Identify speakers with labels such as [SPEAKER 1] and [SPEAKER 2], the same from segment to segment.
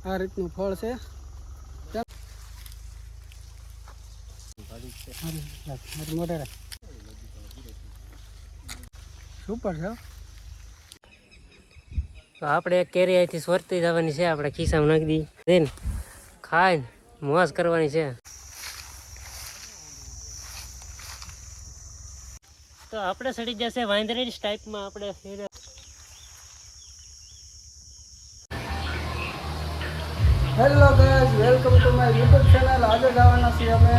[SPEAKER 1] આ રીતનું ફળ છે. સુપર છે.
[SPEAKER 2] તો આપણે એક કેરી અહીંથી સ્વરતી જવાની છે, આપણે ખિસ્સામાં નાખી દી દેન ખાઈને મોજ કરવાની છે. તો આપણે સડી જશે વાંદરી ટાઈપમાં આપણે
[SPEAKER 1] hello guys, welcome to my YouTube channel. આજે જવાના છીએ અમે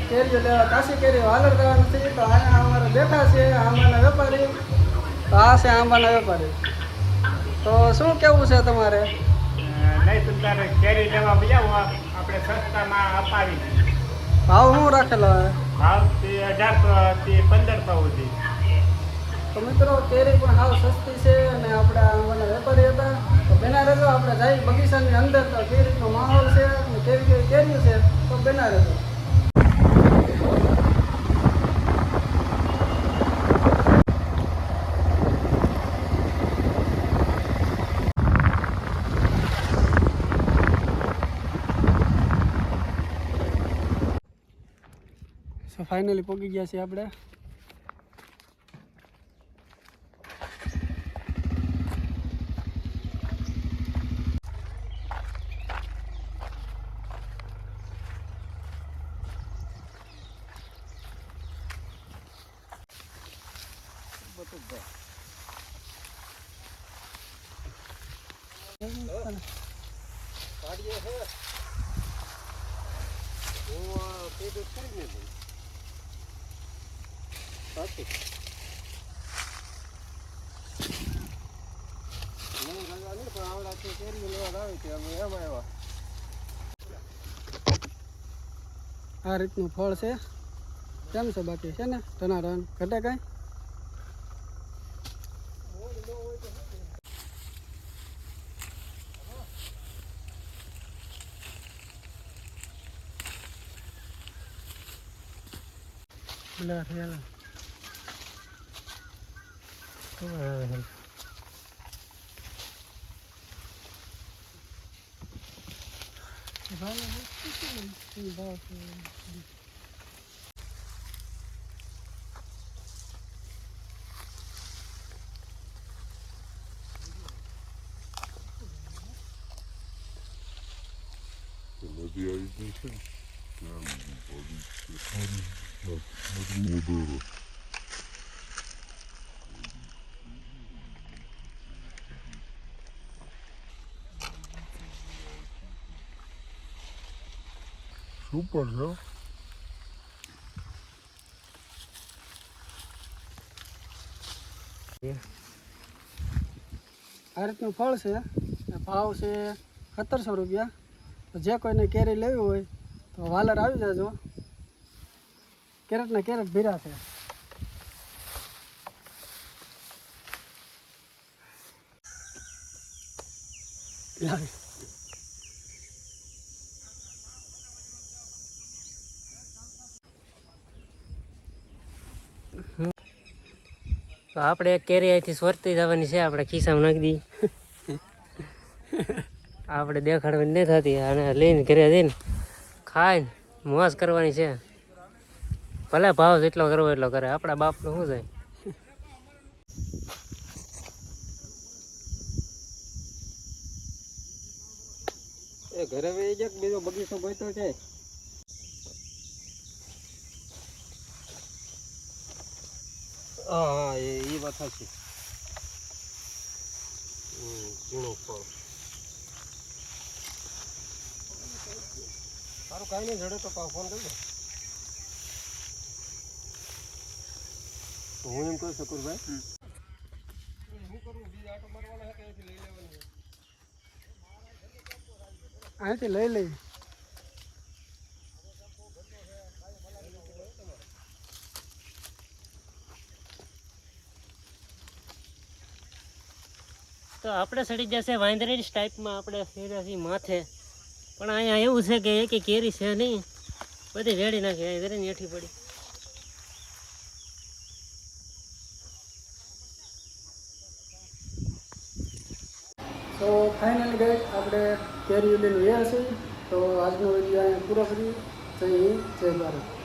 [SPEAKER 1] કેરીઓ લેવા, કાશી કેરી વાલર જવાના છીએ. તો અહીંયા અમારે બેઠા છે આંબાના વેપારી. તો આ છે આંબાના વેપારી. તો શું કેવું છે તમારે?
[SPEAKER 3] નહીં તું તારે કેરી લેવા જાવ, આપણે સસ્તામાં અપાવી.
[SPEAKER 1] ભાવ શું રાખેલો હવે?
[SPEAKER 3] ભાવ તે 1800 થી 1500 સુધી.
[SPEAKER 1] તો મિત્રો કેરી પણ સાવ સસ્તી છે અને આપણે આંબાના વેપારી હતા. તો બેના રહેજો, આપણે જઈ બગીચાની અંદર. તો કેરીનો માહોલ છે અને કેવી કેવી કેરીઓ છે, તો બેના રહેજો. સો ફાઇનલી પહોંચી ગયા છીએ આપણે. આ રીતનું ફળ છે. કેમ છે બાકી? છે ને ટનાટન ઘટે કાંઈ?
[SPEAKER 4] Nadi આવી છે. સુપર છે.
[SPEAKER 1] આ રીતનું ફળ છે. ભાવ છે 1700 રૂપિયા. તો જે કોઈને કેરી લેવી હોય તો વાલર આવી જાજો. કેરેટના કેરેટ ભીરા છે.
[SPEAKER 2] તો આપણે એક કેરી અહીંથી સ્વરતી જવાની છે, આપણે ખિસ્સામાં નાખી દી આપણે દેખાડવાની નહીં થતી, અને લઈને ઘરે જઈને ખાઈને મોજ કરવાની છે. ભલે ભાવ જેટલો કરવો એટલો કરે, આપણા બાપનું શું જાય.
[SPEAKER 1] એ ઘરે વહી જાય, બીજો બગીચો ગોઈતો છે.
[SPEAKER 3] હા, એ વાત સાચી. ઝીણું ફળ સારું, કાંઈ નહીં જડે તો ફોન કરી દે. હું એમ કહી શકું ભાઈ, શું કરવું? બીજા આટો મારવાના હતા, અહીંથી લઈ લેવાની.
[SPEAKER 1] અહીંથી લઈ લઈ.
[SPEAKER 2] તો આપણે સડી જશે વાંદરી ટાઈપમાં આપણે ફેર્યા માથે. પણ અહીંયા એવું છે કે એક કેરી છે નહીં, બધી વેડી નાખી. અહીં વેરી હેઠી પડી.
[SPEAKER 1] તો ફાઇનલી ગઈ આપણે કેરી લઈને ગયા છીએ. તો આજનો વિડીયો અહીંયા પૂરો કરી. જય હિન્દ, જય ભારત.